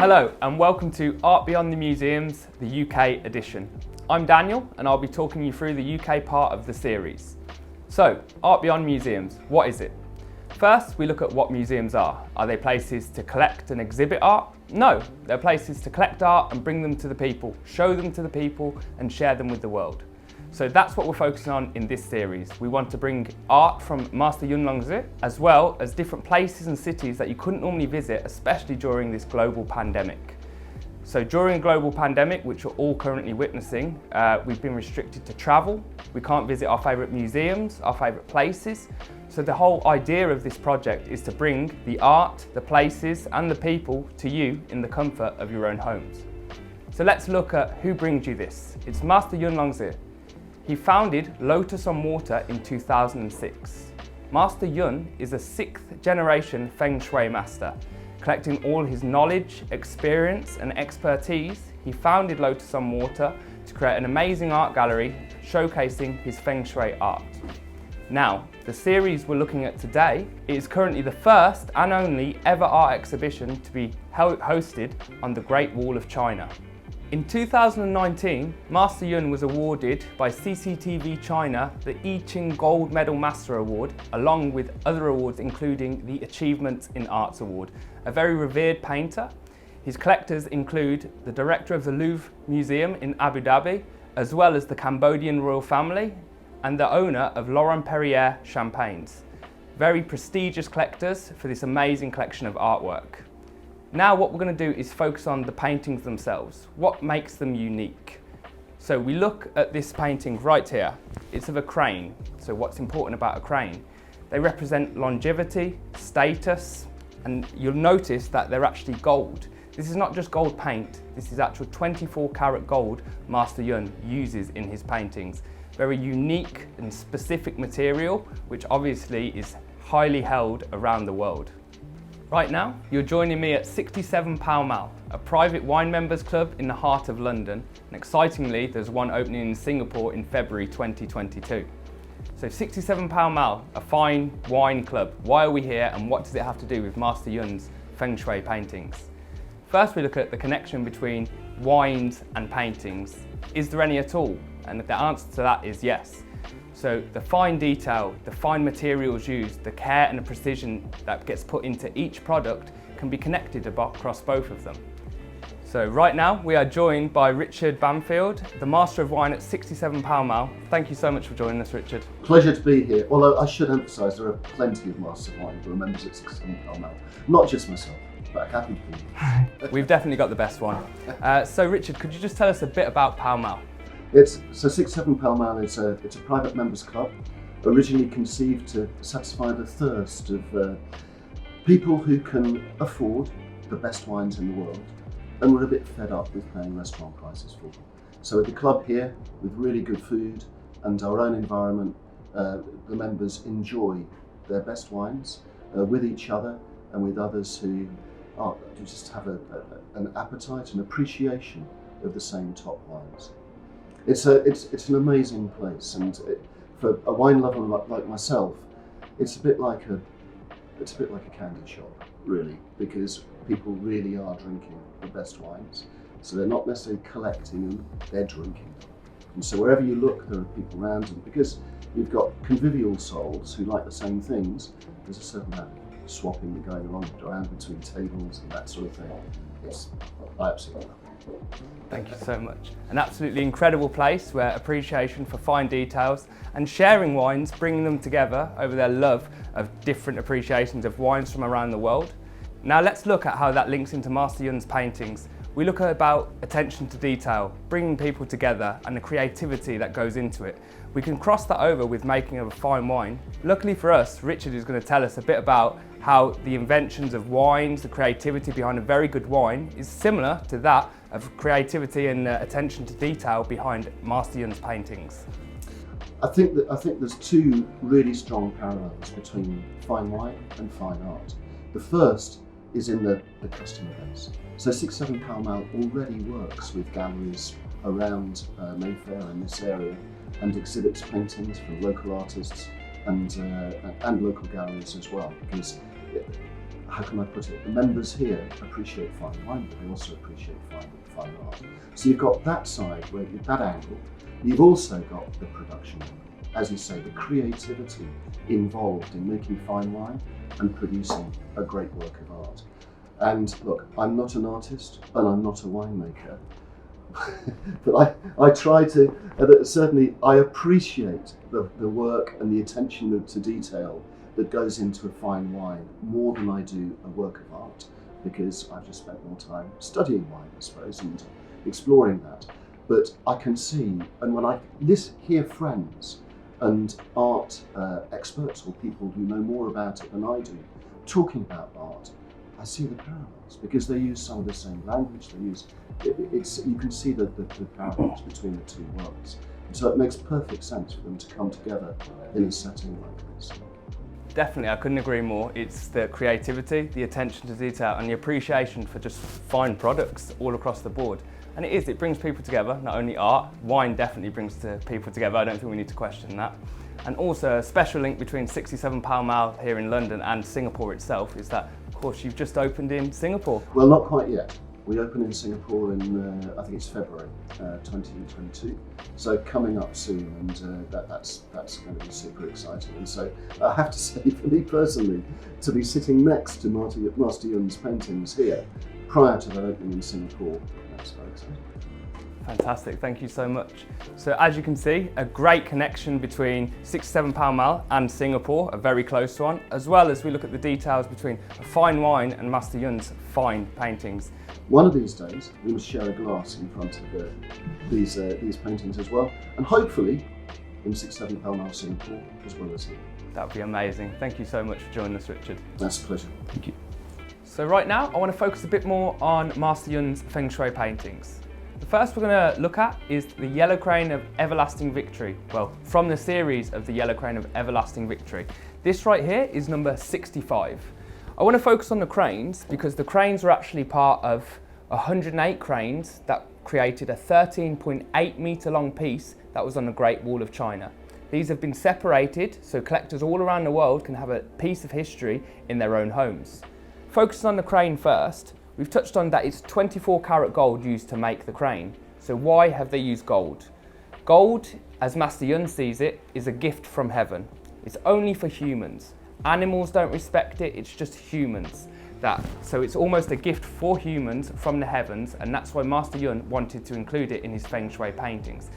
Hello and welcome to Art Beyond the Museums, the UK edition. I'm Daniel and I'll be talking you through the UK part of the series. So, Art Beyond Museums, what is it? First, we look at what museums are. Are they places to collect and exhibit art? No, they're places to collect art and bring them to the people, show them to the people and share them with the world. So that's what we're focusing on in this series. We want to bring art from Master Yun Longzi, as well as different places and cities that you couldn't normally visit, especially during this global pandemic. So during a global pandemic, which we're all currently witnessing, we've been restricted to travel. We can't visit our favourite museums, our favourite places. So the whole idea of this project is to bring the art, the places and the people to you in the comfort of your own homes. So let's look at who brings you this. It's Master Yun Longzi. He founded Lotus on Water in 2006. Master Yun is a 6th generation Fengshui master. Collecting all his knowledge, experience and expertise, he founded Lotus on Water to create an amazing art gallery showcasing his Fengshui art. Now, the series we're looking at today is currently the first and only ever art exhibition to be hosted on the Great Wall of China. In 2019, Master Yun was awarded by CCTV China the I Ching Gold Medal Master Award, along with other awards including the Achievements in Arts Award. A very revered painter. His collectors include the director of the Louvre Museum in Abu Dhabi, as well as the Cambodian royal family, and the owner of Laurent-Perrier champagnes. Very prestigious collectors for this amazing collection of artwork. Now what we're going to do is focus on the paintings themselves. What makes them unique? So we look at this painting right here. It's of a crane. So what's important about a crane? They represent longevity, status, and you'll notice that they're actually gold. This is not just gold paint, this is actual 24 karat gold Master Yun uses in his paintings. Very unique and specific material, which obviously is highly held around the world. Right now, you're joining me at 67 Pall Mall, a private wine members club in the heart of London, and excitingly, there's one opening in Singapore in February 2022. So 67 Pall Mall, a fine wine club. Why are we here and what does it have to do with Master Yun's Feng Shui paintings? First, we look at the connection between wines and paintings. Is there any at all? And the answer to that is yes. So the fine detail, the fine materials used, the care and the precision that gets put into each product can be connected across both of them. So right now we are joined by Richard Bamfield, the Master of Wine at 67 Pall Mall. Thank you so much for joining us, Richard. Pleasure to be here, although I should emphasise there are plenty of Masters of Wine who are members at 67 Pall Mall. Not just myself, but I'm happy to be here. We've definitely got the best one. So Richard, could you just tell us a bit about Pall Mall? So 67 Pall Mall it's a private members club, originally conceived to satisfy the thirst of people who can afford the best wines in the world and were a bit fed up with paying restaurant prices for them. So at the club here, with really good food and our own environment, the members enjoy their best wines with each other and with others who just have an appetite and appreciation of the same top wines. It's an amazing place, and for a wine lover like myself, it's a bit like a candy shop, really, because people really are drinking the best wines. So they're not necessarily collecting them; they're drinking them. And so wherever you look, there are people around, and because you've got convivial souls who like the same things, there's a certain amount of swapping going around between tables and that sort of thing. I absolutely love it. Thank you so much. An absolutely incredible place where appreciation for fine details and sharing wines, bringing them together over their love of different appreciations of wines from around the world. Now let's look at how that links into Master Yun's paintings. We look at about attention to detail, bringing people together and the creativity that goes into it. We can cross that over with making of a fine wine. Luckily for us, Richard is going to tell us a bit about how the inventions of wines, the creativity behind a very good wine is similar to that of creativity and attention to detail behind Master Yun's paintings. I think there's two really strong parallels between fine wine and fine art. The first is in the customer base. So 67 Pall Mall already works with galleries around Mayfair in this area and exhibits paintings from local artists and local galleries as well, because how can I put it? The members here appreciate fine wine, but they also appreciate fine art. So you've got that side, where that angle. You've also got the production, as you say, the creativity involved in making fine wine and producing a great work of art. And look, I'm not an artist and I'm not a winemaker, but I try to, certainly I appreciate the work and the attention to detail that goes into a fine wine more than I do a work of art, because I've just spent more time studying wine, I suppose, and exploring that. But I can see, and when I hear friends and art experts or people who know more about it than I do talking about art, I see the parallels, because they use some of the same language. They use you can see the parallels between the two worlds. And so it makes perfect sense for them to come together in a setting like this. Definitely, I couldn't agree more. It's the creativity, the attention to detail, and the appreciation for just fine products all across the board. And it brings people together, not only art, wine definitely brings people together, I don't think we need to question that. And also a special link between 67 Pall Mall here in London and Singapore itself is that, of course, you've just opened in Singapore. Well, not quite yet. We open in Singapore in, I think it's February 2022. So coming up soon, and that's going to be super exciting. And so I have to say, for me personally, to be sitting next to Master Yun's paintings here, prior to that opening in Singapore, that's very exciting. Fantastic, thank you so much. So as you can see, a great connection between 67 Pall Mall and Singapore, a very close one, as well as we look at the details between a fine wine and Master Yun's fine paintings. One of these days, we must share a glass in front of these paintings as well, and hopefully in 67 Pall Mall, Singapore, as well as here. That would be amazing. Thank you so much for joining us, Richard. That's a pleasure. Thank you. So right now, I want to focus a bit more on Master Yun's Fengshui paintings. The first we're going to look at is the Yellow Crane of Everlasting Victory. Well, from the series of the Yellow Crane of Everlasting Victory. This right here is number 65. I want to focus on the cranes because the cranes are actually part of 108 cranes that created a 13.8 metre long piece that was on the Great Wall of China. These have been separated so collectors all around the world can have a piece of history in their own homes. Focusing on the crane first, we've touched on that it's 24 karat gold used to make the crane. So why have they used gold? Gold, as Master Yun sees it, is a gift from heaven. It's only for humans. Animals don't respect it, it's just humans. So it's almost a gift for humans from the heavens, and that's why Master Yun wanted to include it in his Feng Shui paintings.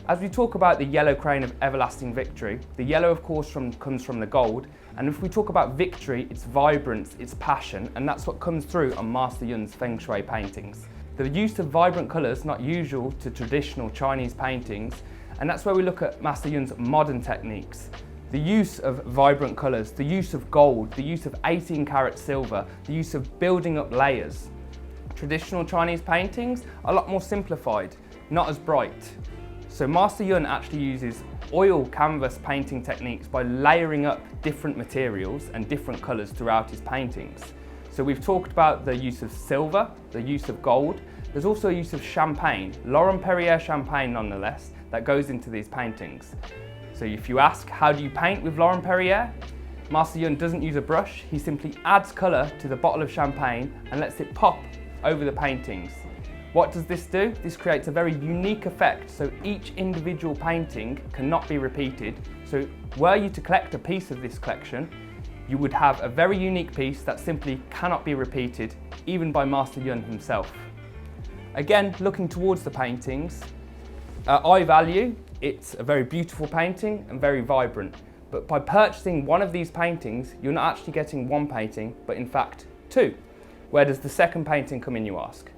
As we talk about the Yellow Crane of Everlasting Victory, the yellow of course comes from the gold, and if we talk about victory, it's vibrance, it's passion, and that's what comes through on Master Yun's Feng Shui paintings. The use of vibrant colours not usual to traditional Chinese paintings, and that's where we look at Master Yun's modern techniques. The use of vibrant colours, the use of gold, the use of 18 karat silver, the use of building up layers. Traditional Chinese paintings are a lot more simplified, not as bright. So Master Yun actually uses oil canvas painting techniques by layering up different materials and different colours throughout his paintings. So we've talked about the use of silver, the use of gold. There's also a use of champagne, Laurent-Perrier champagne nonetheless, that goes into these paintings. So if you ask, how do you paint with Laurent-Perrier? Master Yun doesn't use a brush, he simply adds colour to the bottle of champagne and lets it pop over the paintings. What does this do? This creates a very unique effect, so each individual painting cannot be repeated. So were you to collect a piece of this collection, you would have a very unique piece that simply cannot be repeated, even by Master Yun himself. Again, looking towards the paintings, at eye value, it's a very beautiful painting and very vibrant. But by purchasing one of these paintings, you're not actually getting one painting, but in fact two. Where does the second painting come in, you ask?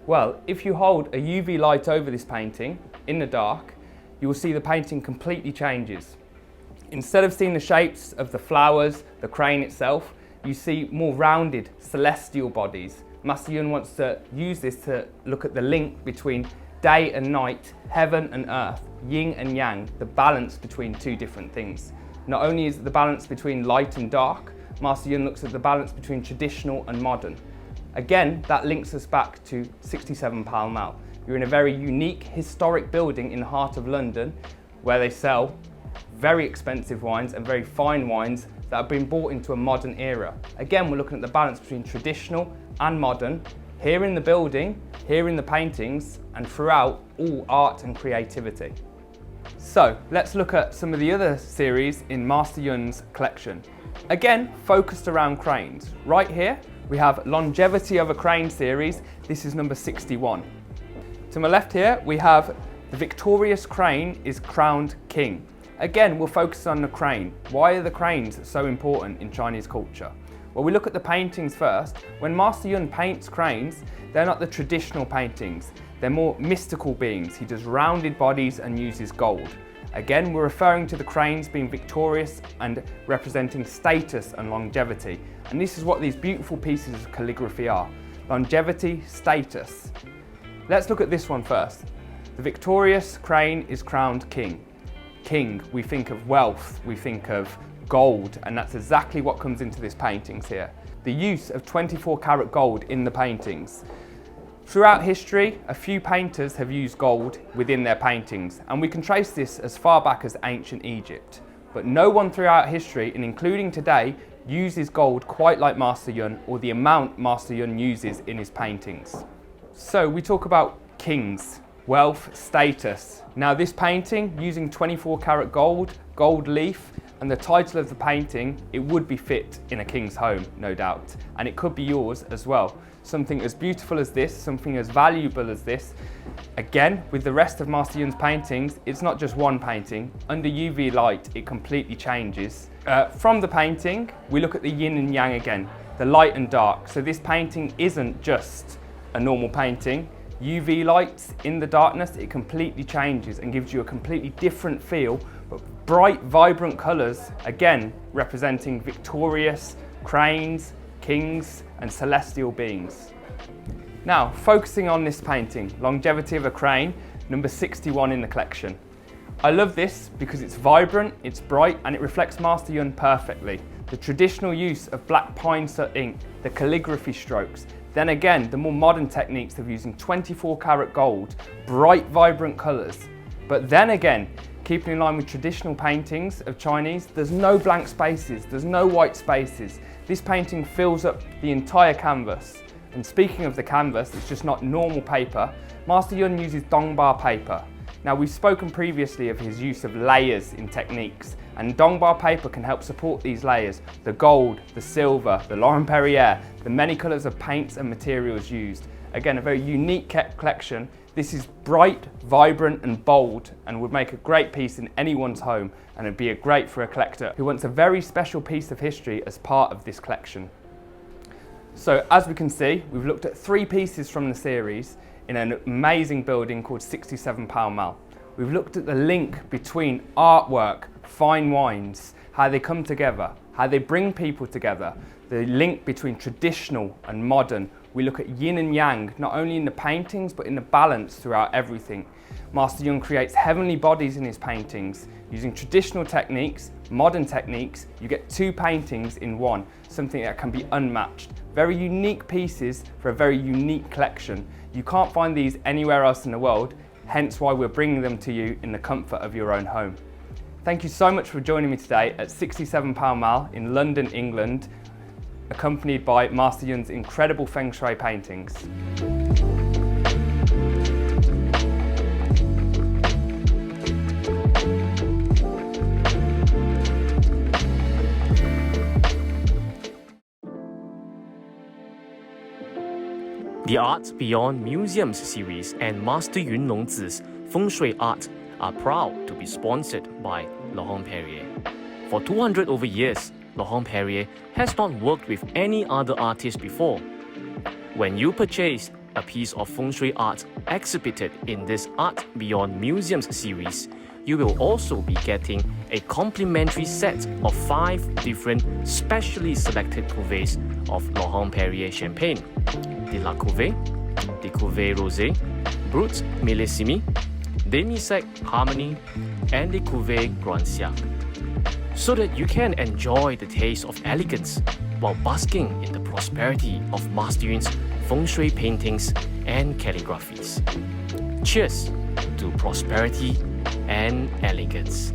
Well, if you hold a UV light over this painting in the dark, you will see the painting completely changes. Instead of seeing the shapes of the flowers, the crane itself, you see more rounded celestial bodies. Master Yun wants to use this to look at the link between day and night, heaven and earth, yin and yang, the balance between two different things. Not only is it the balance between light and dark, Master Yun looks at the balance between traditional and modern. Again, that links us back to 67 Pall Mall. You're in a very unique historic building in the heart of London where they sell very expensive wines and very fine wines that have been brought into a modern era. Again, we're looking at the balance between traditional and modern, here in the building, here in the paintings, and throughout all art and creativity. So let's look at some of the other series in Master Yun's collection. Again, focused around cranes. Right here, we have Longevity of a Crane series. This is number 61. To my left here, we have the victorious crane is crowned king. Again, we'll focus on the crane. Why are the cranes so important in Chinese culture? Well, we look at the paintings first. When Master Yun paints cranes, they're not the traditional paintings. They're more mystical beings. He does rounded bodies and uses gold. Again, we're referring to the cranes being victorious and representing status and longevity. And this is what these beautiful pieces of calligraphy are. Longevity, status. Let's look at this one first. The victorious crane is crowned king. King, we think of wealth, we think of gold, and that's exactly what comes into this paintings here. The use of 24 karat gold in the paintings. Throughout history, a few painters have used gold within their paintings, and we can trace this as far back as ancient Egypt. But no one throughout history, and including today, uses gold quite like Master Yun, or the amount Master Yun uses in his paintings. So we talk about kings, wealth, status. Now this painting, using 24 karat gold, gold leaf, and the title of the painting, it would be fit in a king's home, no doubt. And it could be yours as well. Something as beautiful as this, something as valuable as this. Again, with the rest of Master Yun's paintings, it's not just one painting. Under UV light, it completely changes. From the painting, we look at the yin and yang again, the light and dark. So this painting isn't just a normal painting. UV lights in the darkness, it completely changes and gives you a completely different feel, but bright, vibrant colours, again, representing victorious cranes, kings, and celestial beings. Now, focusing on this painting, Longevity of a Crane, number 61 in the collection. I love this because it's vibrant, it's bright, and it reflects Master Yun perfectly. The traditional use of black pine soot ink, the calligraphy strokes, then again, the more modern techniques of using 24 karat gold, bright, vibrant colours. But then again, keeping in line with traditional paintings of Chinese, there's no blank spaces, there's no white spaces. This painting fills up the entire canvas. And speaking of the canvas, it's just not normal paper. Master Yun uses Dongba paper. Now, we've spoken previously of his use of layers in techniques, and Dongba paper can help support these layers. The gold, the silver, the Laurent-Perrier, the many colours of paints and materials used. Again, a very unique collection. This is bright, vibrant and bold, and would make a great piece in anyone's home, and it'd be great for a collector who wants a very special piece of history as part of this collection. So as we can see, we've looked at 3 pieces from the series in an amazing building called 67 Pall Mall. We've looked at the link between artwork, fine wines, how they come together, how they bring people together, the link between traditional and modern. We look at yin and yang, not only in the paintings, but in the balance throughout everything. Master Yun creates heavenly bodies in his paintings. Using traditional techniques, modern techniques, you get 2 paintings in one, something that can be unmatched. Very unique pieces for a very unique collection. You can't find these anywhere else in the world, hence why we're bringing them to you in the comfort of your own home. Thank you so much for joining me today at 67 Pall Mall in London, England, accompanied by Master Yun's incredible Fengshui paintings. The Art Beyond Museums series and Master Yun Longzi's Feng Shui art are proud to be sponsored by Laurent-Perrier. For 200 over years, Laurent-Perrier has not worked with any other artist before. When you purchase a piece of Feng Shui art exhibited in this Art Beyond Museums series, you will also be getting a complimentary set of 5 different specially selected cuvées of Laurent-Perrier champagne: the La Cuvée, the Cuvée Rosé, Brut Millésime, Demi-Sec Harmony, and the Cuvée Grand Siècle, so that you can enjoy the taste of elegance while basking in the prosperity of Master Yun's Feng Shui paintings and calligraphies. Cheers to prosperity and elegance.